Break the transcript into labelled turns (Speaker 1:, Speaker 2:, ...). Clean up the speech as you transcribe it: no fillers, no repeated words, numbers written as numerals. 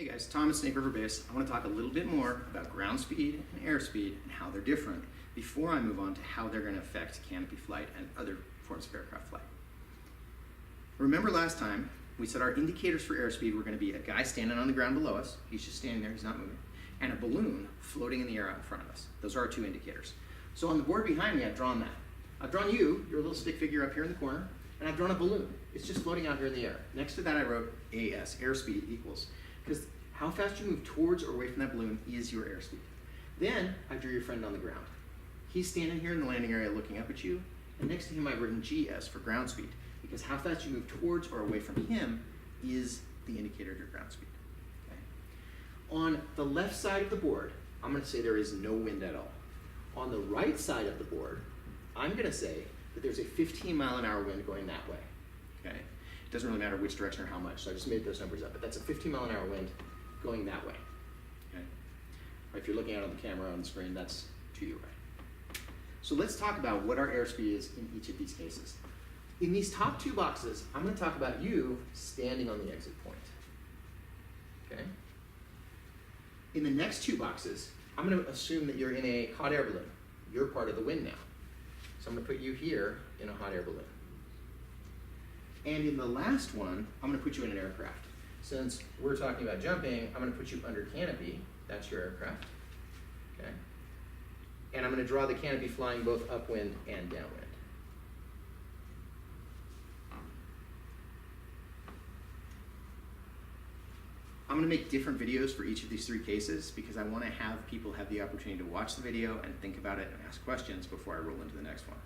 Speaker 1: Hey guys, Tom at Snake River Base. I want to talk a little bit more about ground speed and airspeed and how they're different before I move on to how they're going to affect canopy flight and other forms of aircraft flight. Remember last time we said our indicators for airspeed were going to be a guy standing on the ground below us, he's just standing there, he's not moving, and a balloon floating in the air out in front of us. Those are our two indicators. So on the board behind me I've drawn that. I've drawn you, you're a little stick figure up here in the corner, and I've drawn a balloon. It's just floating out here in the air. Next to that I wrote AS, airspeed equals, because how fast you move towards or away from that balloon is your airspeed. Then I drew your friend on the ground. He's standing here in the landing area looking up at you, and next to him I've written GS for ground speed, because how fast you move towards or away from him is the indicator of your ground speed. Okay? On the left side of the board, I'm going to say there is no wind at all. On the right side of the board, I'm going to say that there's a 15-mile-an-hour wind going that way. Okay? It doesn't really matter which direction or how much, so I just made those numbers up, but that's a 15-mile-an-hour wind going that way. Okay? Or if you're looking out on the camera on the screen, that's to your right. So let's talk about what our airspeed is in each of these cases. In these top two boxes, I'm going to talk about you standing on the exit point. Okay? In the next two boxes, I'm going to assume that you're in a hot air balloon. You're part of the wind now. So I'm going to put you here in a hot air balloon. And in the last one, I'm going to put you in an aircraft. Since we're talking about jumping, I'm going to put you under canopy. That's your aircraft. Okay? And I'm going to draw the canopy flying both upwind and downwind. I'm going to make different videos for each of these three cases because I want to have people have the opportunity to watch the video and think about it and ask questions before I roll into the next one.